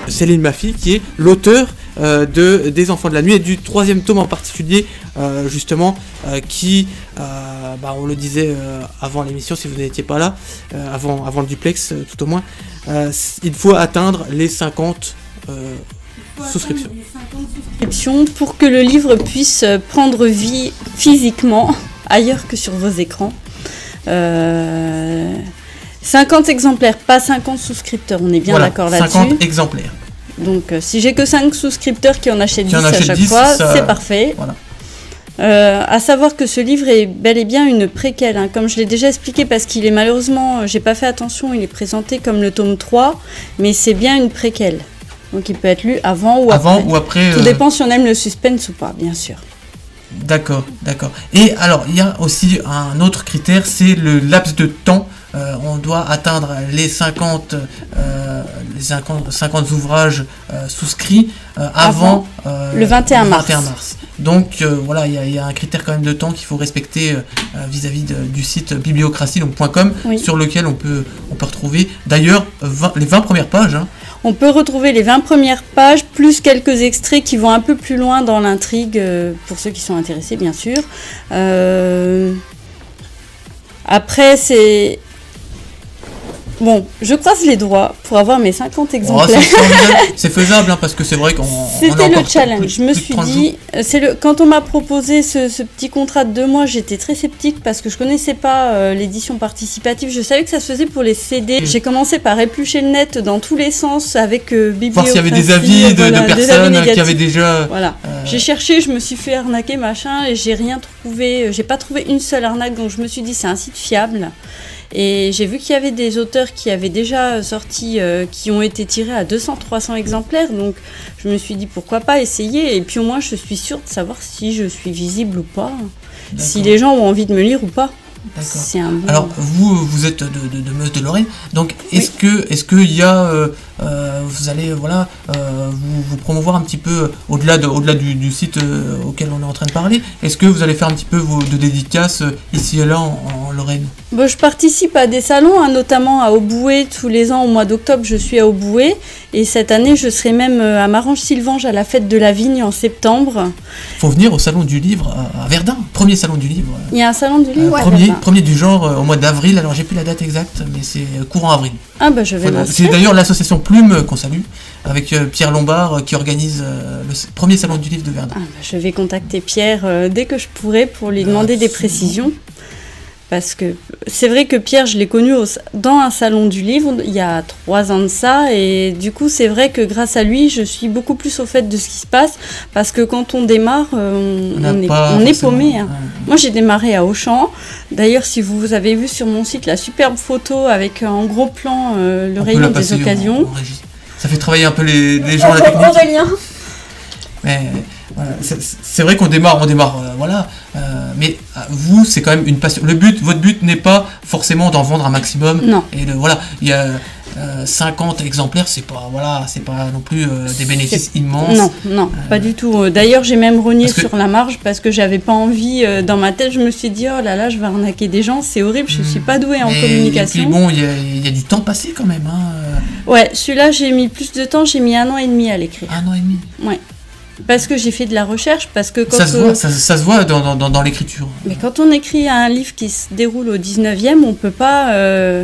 Céline Maffie, qui est l'auteur des Enfants de la Nuit et du 3e tome en particulier, justement, qui, on le disait avant l'émission, si vous n'étiez pas là, avant le duplex tout au moins, il faut atteindre les 50 souscriptions pour que le livre puisse prendre vie physiquement ailleurs que sur vos écrans. 50 exemplaires, pas 50 souscripteurs, on est bien d'accord là-dessus. 50 exemplaires. Donc si j'ai que 5 souscripteurs qui en achètent 10 à chaque 10, fois, c'est parfait. Voilà. À savoir que ce livre est bel et bien une préquelle, hein, comme je l'ai déjà expliqué, parce qu'il est malheureusement, j'ai pas fait attention, il est présenté comme le tome 3, mais c'est bien une préquelle. Donc il peut être lu avant ou après. Tout dépend si on aime le suspense ou pas, bien sûr. D'accord. Et alors, il y a aussi un autre critère, c'est le laps de temps. On doit atteindre les 50 ouvrages souscrits avant le 21 mars. Donc voilà, il y a un critère quand même de temps qu'il faut respecter vis-à-vis du site bibliocratie, donc .com, oui, sur lequel on peut retrouver d'ailleurs les 20 premières pages. Hein. On peut retrouver les 20 premières pages, plus quelques extraits qui vont un peu plus loin dans l'intrigue, pour ceux qui sont intéressés, bien sûr. Après, c'est... Bon, je croise les doigts pour avoir mes 50 exemplaires. C'est faisable, hein, parce que c'est vrai qu'on... C'était le challenge. Je me suis dit, quand on m'a proposé ce petit contrat de 2 mois, j'étais très sceptique parce que je connaissais pas l'édition participative. Je savais que ça se faisait pour les CD. J'ai commencé par éplucher le net dans tous les sens avec bibliocratie. Voir s'il y avait des avis de personnes qui avaient déjà... Voilà. J'ai cherché, je me suis fait arnaquer, machin, et j'ai rien trouvé. J'ai pas trouvé une seule arnaque, donc je me suis dit, c'est un site fiable. Et j'ai vu qu'il y avait des auteurs qui avaient déjà sorti, qui ont été tirés à 200-300 exemplaires, donc je me suis dit pourquoi pas essayer, et puis au moins je suis sûre de savoir si je suis visible ou pas, si les gens ont envie de me lire ou pas. D'accord. Alors vous êtes de Meuse de Lorraine, donc est-ce que il y a vous allez vous promouvoir un petit peu au-delà du site auquel on est en train de parler, est-ce que vous allez faire un petit peu de dédicaces ici et là en Lorraine? Je participe à des salons, hein, notamment à Auboué. Tous les ans au mois d'octobre je suis à Auboué, et cette année je serai même à Marange-Sylvange à la fête de la vigne en septembre. Faut venir au salon du livre à Verdun, premier salon du livre. Il y a un salon du livre, premier du genre au mois d'avril, alors j'ai plus la date exacte, mais c'est courant avril. Ah je vais c'est d'ailleurs l'association Plume qu'on salue, avec Pierre Lombard qui organise le premier salon du livre de Verdun. Je vais contacter Pierre dès que je pourrai pour lui demander des précisions. Parce que c'est vrai que Pierre, je l'ai connu dans un salon du livre il y a 3 ans de ça, et du coup c'est vrai que grâce à lui je suis beaucoup plus au fait de ce qui se passe, parce que quand on démarre on est paumé, hein. Moi j'ai démarré à Auchan, d'ailleurs si vous avez vu sur mon site la superbe photo avec en gros plan le rayon des occasions, ça fait travailler un peu les gens à la technique. Aurélien. Mais voilà, c'est vrai qu'on démarre, mais vous, c'est quand même une passion. Votre but n'est pas forcément d'en vendre un maximum. Non. Et il y a 50 exemplaires, c'est pas non plus des bénéfices immenses. Non, pas du tout. D'ailleurs, j'ai même rogné sur la marge parce que j'avais pas envie. Dans ma tête, je me suis dit, oh là là, je vais arnaquer des gens, c'est horrible, je suis pas douée en communication. Et puis bon, il y a du temps passé quand même. Hein. Ouais, celui-là, j'ai mis plus de temps, j'ai mis 1 an et demi à l'écrire. 1 an et demi. Ouais. Parce que j'ai fait de la recherche, parce que quand ça se voit dans l'écriture. Mais quand on écrit un livre qui se déroule au 19e, on peut pas...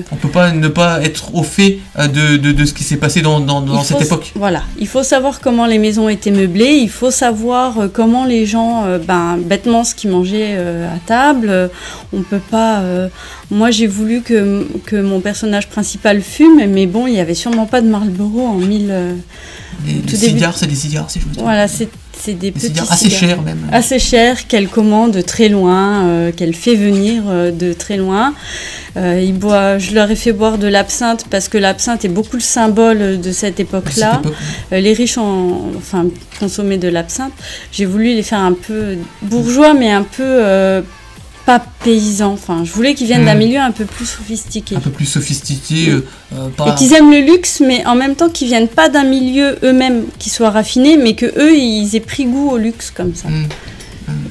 On peut pas ne pas être au fait de ce qui s'est passé dans cette époque. Voilà, il faut savoir comment les maisons étaient meublées, il faut savoir comment les gens, bêtement, ce qu'ils mangeaient à table. On peut pas... Moi, j'ai voulu que mon personnage principal fume, mais bon, il y avait sûrement pas de Marlboro en 1000... Les cigares, c'est des cigares, si je me trompe. Voilà, c'est des petits cigares. Assez chers, même. Assez chers, qu'elle commande de très loin, qu'elle fait venir de très loin. Je leur ai fait boire de l'absinthe, parce que l'absinthe est beaucoup le symbole de cette époque-là. Les riches consommaient de l'absinthe. J'ai voulu les faire un peu bourgeois, mais un peu... pas paysans, je voulais qu'ils viennent d'un milieu un peu plus sophistiqué. Un peu plus sophistiqué. Et qu'ils aiment le luxe, mais en même temps qu'ils viennent pas d'un milieu eux-mêmes qui soit raffiné, mais que eux ils aient pris goût au luxe comme ça.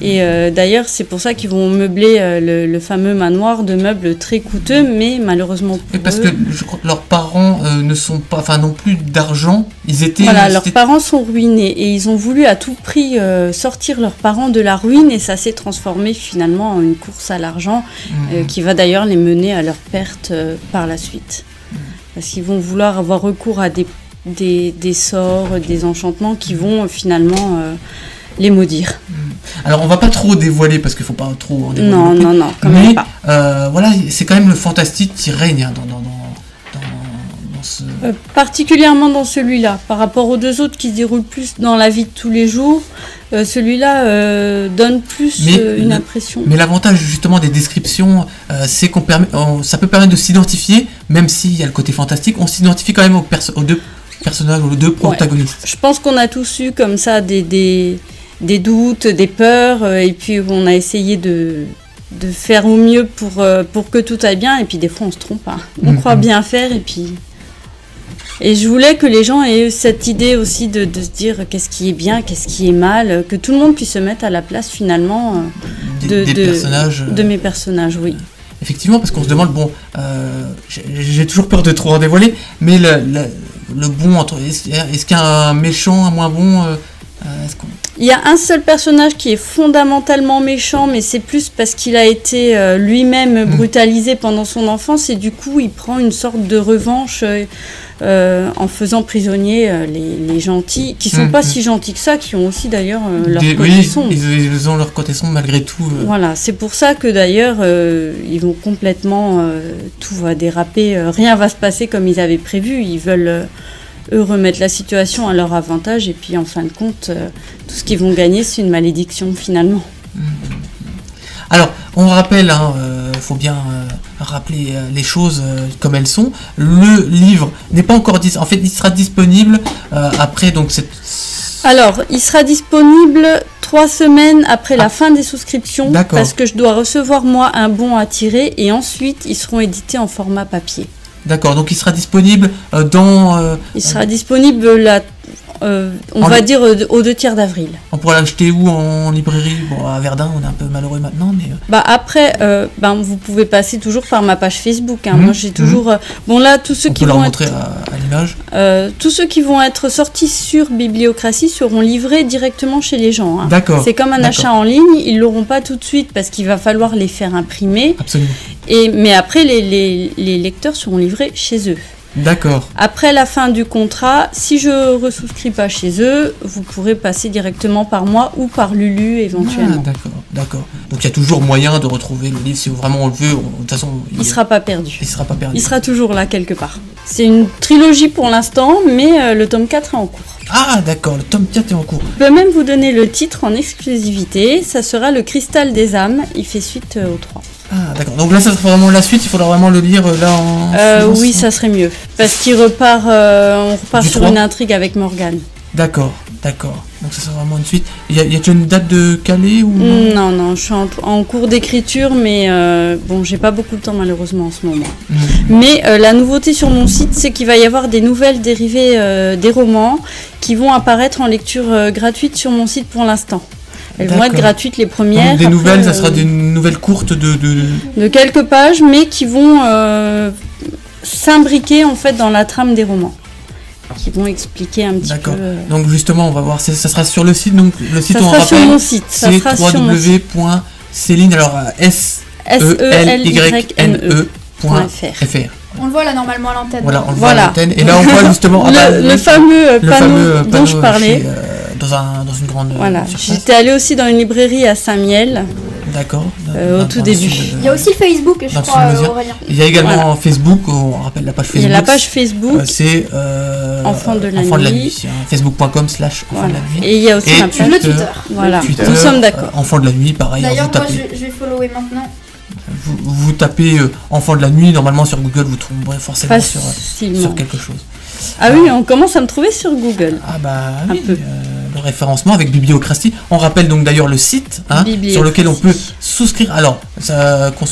Et d'ailleurs, c'est pour ça qu'ils vont meubler le fameux manoir de meubles très coûteux, mais malheureusement pour parce eux... que je crois que leurs parents n'ont plus d'argent. Voilà, leurs parents sont ruinés et ils ont voulu à tout prix sortir leurs parents de la ruine et ça s'est transformé finalement en une course à l'argent qui va d'ailleurs les mener à leur perte par la suite. Parce qu'ils vont vouloir avoir recours à des sorts, des enchantements qui vont finalement les maudire. Alors on va pas trop dévoiler parce qu'il faut pas trop en dévoiler. Non, quand même pas. Voilà, c'est quand même le fantastique qui règne dans ce... particulièrement dans celui-là, par rapport aux deux autres qui se déroulent plus dans la vie de tous les jours, celui-là donne plus une impression. Mais l'avantage justement des descriptions, c'est ça peut permettre de s'identifier, même s'il y a le côté fantastique, on s'identifie quand même aux deux personnages, aux deux protagonistes. Je pense qu'on a tous eu comme ça des doutes, des peurs, et puis on a essayé de faire au mieux pour que tout aille bien, et puis des fois on se trompe. On croit bien faire, et puis... Et je voulais que les gens aient eu cette idée aussi de se dire qu'est-ce qui est bien, qu'est-ce qui est mal, que tout le monde puisse se mettre à la place finalement de mes personnages, oui. Effectivement, parce qu'on se demande, j'ai toujours peur de trop en dévoiler, mais le bon, est-ce qu'il y a un méchant, un moins bon Il y a un seul personnage qui est fondamentalement méchant, mais c'est plus parce qu'il a été lui-même brutalisé pendant son enfance et du coup il prend une sorte de revanche en faisant prisonnier les gentils, qui sont pas si gentils que ça, qui ont aussi d'ailleurs leur côté sombre. Ils ont leur côté sombre malgré tout. Voilà, c'est pour ça que d'ailleurs ils vont complètement, tout va déraper, rien va se passer comme ils avaient prévu, ils veulent... eux remettre la situation à leur avantage et puis en fin de compte tout ce qu'ils vont gagner c'est une malédiction finalement. Alors on rappelle, faut bien rappeler les choses comme elles sont. Le livre n'est pas encore en fait il sera disponible après donc cette... Alors il sera disponible 3 semaines après la fin des souscriptions. D'accord. Parce que je dois recevoir moi un bon à tirer et ensuite ils seront édités en format papier. D'accord, donc il sera disponible il sera disponible on va dire aux 2 tiers d'avril. On pourra l'acheter où? En librairie? Bon, à Verdun, on est un peu malheureux maintenant, mais... Après, vous pouvez passer toujours par ma page Facebook. Moi, j'ai toujours... Bon, là, tous ceux qui vont être... à l'image. Tous ceux qui vont être sortis sur Bibliocratie seront livrés directement chez les gens. D'accord. C'est comme un achat en ligne. Ils l'auront pas tout de suite parce qu'il va falloir les faire imprimer. Absolument. Mais après, les lecteurs seront livrés chez eux. D'accord. Après la fin du contrat, si je resouscris pas chez eux, vous pourrez passer directement par moi ou par Lulu éventuellement. D'accord. Donc il y a toujours moyen de retrouver le livre si vraiment on le veut. De toute façon, il sera pas perdu. Il sera pas perdu. Il sera toujours là quelque part. C'est une trilogie pour l'instant, mais le tome 4 est en cours. Ah d'accord, le tome 4 est en cours. Je peux même vous donner le titre en exclusivité. Ça sera Le Cristal des âmes. Il fait suite au 3. Ah d'accord, donc là ça sera vraiment la suite, il faudra vraiment le lire là en... oui, ça serait mieux, parce qu'il repart, on repart sur une intrigue avec Morgane. D'accord, donc ça sera vraiment une suite. Y a-t-il une date de Calais ou... Non, je suis en cours d'écriture, mais j'ai pas beaucoup de temps malheureusement en ce moment. Mais la nouveauté sur mon site, c'est qu'il va y avoir des nouvelles dérivées des romans qui vont apparaître en lecture gratuite sur mon site pour l'instant. Elles vont être gratuites les premières. Donc, nouvelles, ça sera des nouvelles courtes de quelques pages, mais qui vont s'imbriquer en fait dans la trame des romans, qui vont expliquer un petit peu. Donc justement, on va voir, ça sera sur le site. Donc le site, ça on rappelle, sur mon site. C'est www.céline, alors SELYNE.fr. On le voit là normalement à l'antenne. Voilà, on le voit à l'antenne. Et là, on voit justement le fameux panneau dont je parlais. Dans une grande surface. J'étais allée aussi dans une librairie à Saint-Miel. D'accord. Au tout début. Il y a aussi Facebook, je crois, Aurélien. Il y a également Facebook, on rappelle la page Facebook. Il y a la page Facebook. C'est Enfants de la nuit. Facebook.com/enfants de la nuit. Et il y a aussi le Twitter. Voilà, nous sommes d'accord. Enfants de la nuit, pareil. D'ailleurs, moi je vais follower maintenant. Vous tapez Enfants de la nuit, normalement sur Google, vous trouverez forcément sur quelque chose. Ah oui, on commence à me trouver sur Google. Ah bah oui, le référencement avec Bibliocratie. On rappelle donc d'ailleurs le site sur lequel on peut souscrire. Alors, qu'on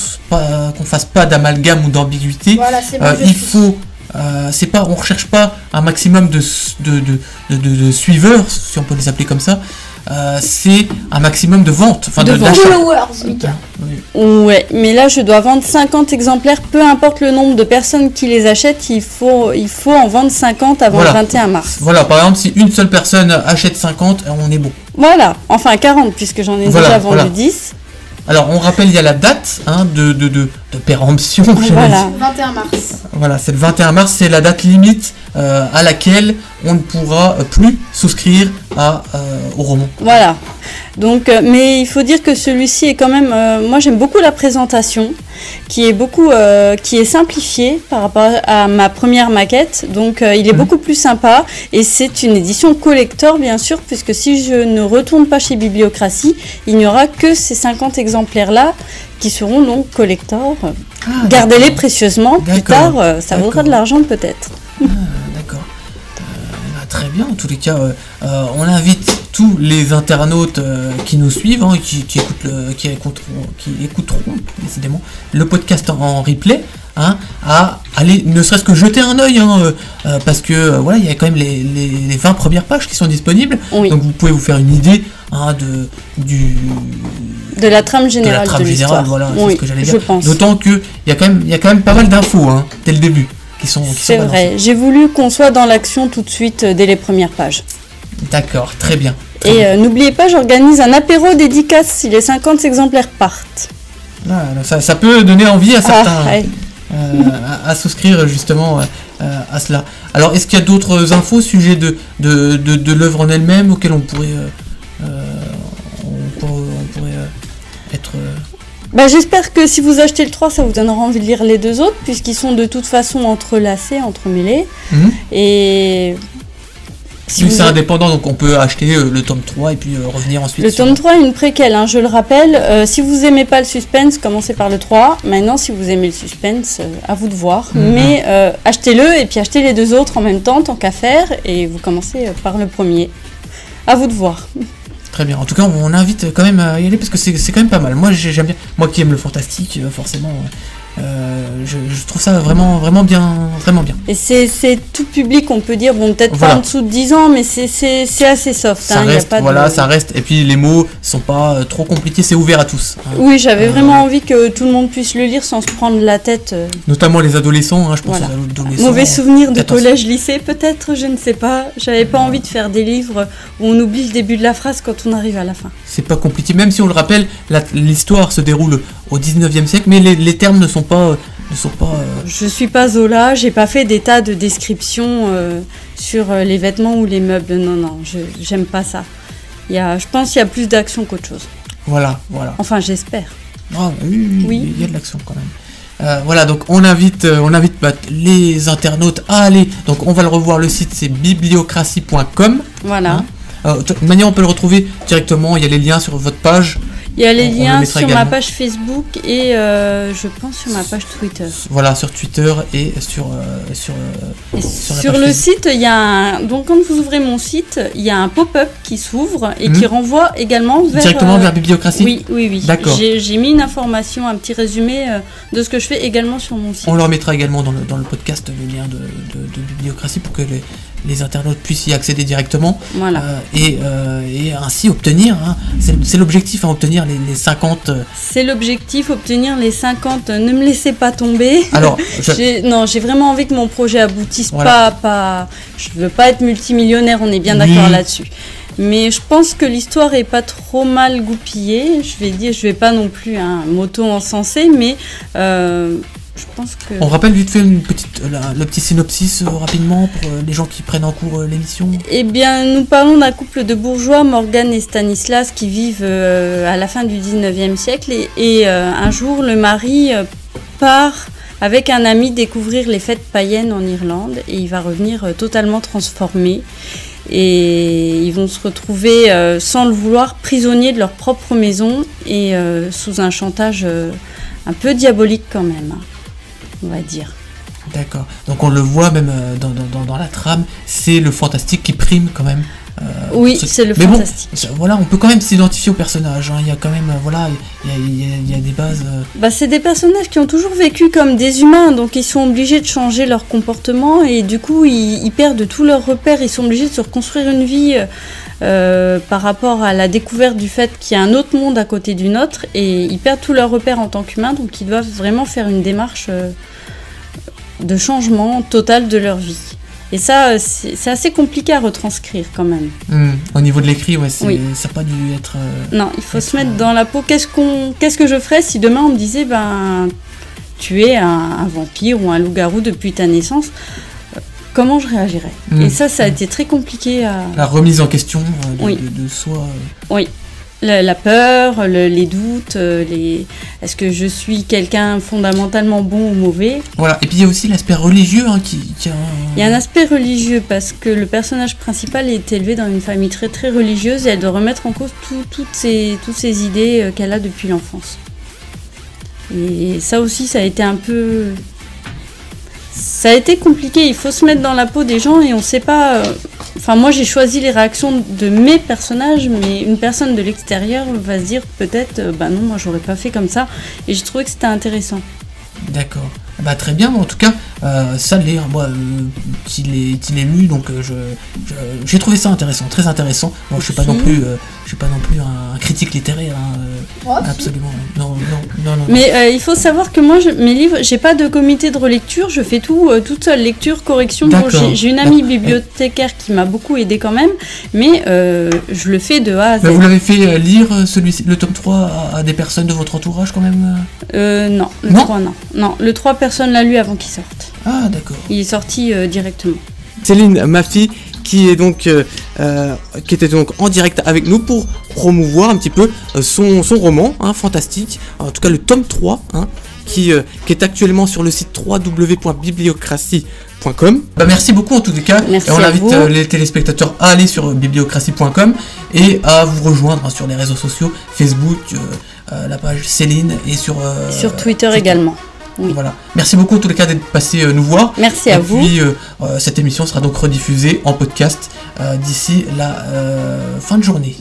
fasse pas d'amalgame ou d'ambiguïté. Voilà, c'est bon, il faut... on recherche pas un maximum de suiveurs, si on peut les appeler comme ça. c'est un maximum de ventes, enfin De d'achat. Followers, Mika. Ouais, mais là je dois vendre 50 exemplaires, peu importe le nombre de personnes qui les achètent, il faut en vendre 50 avant Voilà. le 21 mars. Voilà, par exemple, si une seule personne achète 50, on est bon. Voilà, enfin 40 puisque j'en ai Voilà, déjà vendu voilà. 10. Alors, on rappelle, il y a la date de péremption. j'allais Voilà. dire. 21 mars. Voilà, c'est le 21 mars, c'est la date limite à laquelle on ne pourra plus souscrire au roman. Voilà. Donc, mais il faut dire que celui-ci est quand même. Moi, j'aime beaucoup la présentation, qui est simplifiée par rapport à ma première maquette. Donc, il est beaucoup plus sympa. Et c'est une édition collector, bien sûr, puisque si je ne retourne pas chez Bibliocratie, il n'y aura que ces 50 exemplaires-là qui seront donc collector. Gardez-les précieusement. Plus D'accord. tard, ça vaudra de l'argent peut-être. D'accord. Très bien, en tous les cas, on invite tous les internautes qui nous suivent, hein, qui écouteront décidément le podcast en replay, hein, à aller ne serait-ce que jeter un œil, hein, parce que voilà, il y a quand même les 20 premières pages qui sont disponibles, Oui. donc vous pouvez vous faire une idée, hein, De la trame générale de l'histoire. voilà, Oui, c'est ce que j'allais dire. je pense. D'autant qu'il y a quand même pas mal d'infos, hein, dès le début, qui sont C'est balancées. vrai, j'ai voulu qu'on soit dans l'action tout de suite dès les premières pages. D'accord, très bien. Et n'oubliez pas, j'organise un apéro dédicace si les 50 exemplaires partent. Ah, ça peut donner envie à certains ouais. à souscrire justement à cela. Alors, est-ce qu'il y a d'autres infos au sujet de l'œuvre en elle-même auxquelles on pourrait être... Bah, j'espère que si vous achetez le 3, ça vous donnera envie de lire les deux autres, puisqu'ils sont de toute façon entrelacés, entremêlés. Et si Oui, vous c'est indépendant, donc on peut acheter le tome 3 et puis revenir ensuite Le sur- tome 3 est une préquelle, hein, je le rappelle. Si vous aimez pas le suspense, commencez par le 3. Maintenant, si vous aimez le suspense, à vous de voir. Mais achetez-le et puis achetez les deux autres en même temps, tant qu'à faire. Et vous commencez par le premier. À vous de voir. Très bien. En tout cas, on invite quand même à y aller parce que c'est quand même pas mal. Moi, j'aime bien. Moi qui aime le fantastique, forcément, je trouve ça vraiment, vraiment bien, vraiment bien. Et c'est tout public, on peut dire. Bon, peut-être Voilà. pas en dessous de 10 ans, mais c'est assez soft. Ça hein, y a reste, pas de- voilà, ça reste. Et puis les mots sont pas trop compliqués. C'est ouvert à tous, hein. Oui, j'avais vraiment envie que tout le monde puisse le lire sans se prendre la tête. Notamment les adolescents. Hein, je pense Voilà. aux adolescents. Mauvais souvenir de faites attention. collège-lycée, peut-être, je ne sais pas. J'avais pas envie de faire des livres où on oublie le début de la phrase quand on arrive à la fin. C'est pas compliqué, même si on le rappelle, l'histoire se déroule au 19e siècle, mais les termes ne sont pas. Je suis pas Zola, j'ai pas fait des tas de descriptions sur les vêtements ou les meubles. Non, j'aime pas ça. Je pense qu'il y a plus d'action qu'autre chose. Voilà. Enfin, j'espère. Ah, oui, Oui. il y a de l'action quand même. Voilà, donc on invite les internautes à aller. Donc on va le revoir, le site c'est bibliocratie.com. Voilà. Hein. De toute manière, on peut le retrouver directement. Il y a les liens sur votre page. Il y a les On le liens mettra sur ma également. page Facebook et je pense sur ma page Twitter. Voilà, sur Twitter et sur Et sur la sur page le Facebook. site, il y a donc quand vous ouvrez mon site, il y a un pop-up qui s'ouvre et qui renvoie également vers directement vers Bibliocratie. Oui. D'accord. J'ai mis une information, un petit résumé de ce que je fais également sur mon site. On le remettra également dans le podcast, le lien de Bibliocratie pour que les internautes puissent y accéder directement. Voilà. Et ainsi obtenir, hein, c'est l'objectif, hein, obtenir les 50. C'est l'objectif, obtenir les 50. Ne me laissez pas tomber. Alors, J'ai vraiment envie que mon projet aboutisse. Voilà. Je veux pas être multimillionnaire, on est bien Oui. d'accord là-dessus. Mais je pense que l'histoire est pas trop mal goupillée. Je vais pas non plus m'auto-encenser, mais je pense que... on rappelle vite fait le petit synopsis rapidement pour les gens qui prennent en cours l'émission. Eh bien, nous parlons d'un couple de bourgeois, Morgane et Stanislas, qui vivent à la fin du 19e siècle. Et un jour, le mari part avec un ami découvrir les fêtes païennes en Irlande. Et il va revenir totalement transformé. Et ils vont se retrouver, sans le vouloir, prisonniers de leur propre maison et sous un chantage un peu diabolique quand même, on va dire. D'accord. Donc on le voit même dans la trame, c'est le fantastique qui prime quand même Oui, c'est le fantastique. Bon, voilà, on peut quand même s'identifier aux personnages. Hein. Il y a quand même, voilà, il y a des bases. C'est des personnages qui ont toujours vécu comme des humains, donc ils sont obligés de changer leur comportement et du coup ils perdent tous leurs repères. Ils sont obligés de se reconstruire une vie par rapport à la découverte du fait qu'il y a un autre monde à côté du nôtre et ils perdent tous leurs repères en tant qu'humains, donc ils doivent vraiment faire une démarche de changement total de leur vie. Et ça, c'est assez compliqué à retranscrire quand même. Au niveau de l'écrit, ça n'a pas dû être... non, il faut se mettre dans la peau. Qu'est-ce que je ferais si demain on me disait, tu es un vampire ou un loup-garou depuis ta naissance, comment je réagirais? Et ça a été très compliqué à... La remise en question de soi. Oui. La peur, les doutes, est-ce que je suis quelqu'un fondamentalement bon ou mauvais? Voilà, et puis il y a aussi l'aspect religieux Il y a un aspect religieux parce que le personnage principal est élevé dans une famille très très religieuse et elle doit remettre en cause toutes ces idées qu'elle a depuis l'enfance. Et ça aussi, ça a été un peu... Ça a été compliqué, il faut se mettre dans la peau des gens et on sait pas... moi j'ai choisi les réactions de mes personnages, mais une personne de l'extérieur va se dire peut-être, non, moi j'aurais pas fait comme ça. Et j'ai trouvé que c'était intéressant. D'accord. Très bien, en tout cas, ça l'est, moi qui l'ai lu, donc j'ai trouvé ça intéressant, très intéressant. Bon, je suis pas non plus un critique littéraire, absolument. Non. Mais il faut savoir que moi, mes livres, j'ai pas de comité de relecture, je fais tout toute seule, lecture, correction. Bon, j'ai une amie bibliothécaire qui m'a beaucoup aidée quand même, mais je le fais de A à Z. Vous l'avez fait lire le tome 3 à des personnes de votre entourage quand même? Non, le 3 non. Non, le 3 personne l'a lu avant qu'il sorte. Ah d'accord. Il est sorti directement. Céline, ma fille, qui était donc en direct avec nous pour promouvoir un petit peu son roman fantastique, en tout cas le tome 3, qui est actuellement sur le site www.bibliocratie.com. Merci beaucoup en tous les cas. Merci et on invite les téléspectateurs à aller sur bibliocratie.com et à vous rejoindre sur les réseaux sociaux, Facebook, la page Céline et sur Twitter également. Oui. Voilà. Merci beaucoup en tous les cas d'être passé nous voir. Merci à vous. Et puis cette émission sera donc rediffusée en podcast d'ici la fin de journée.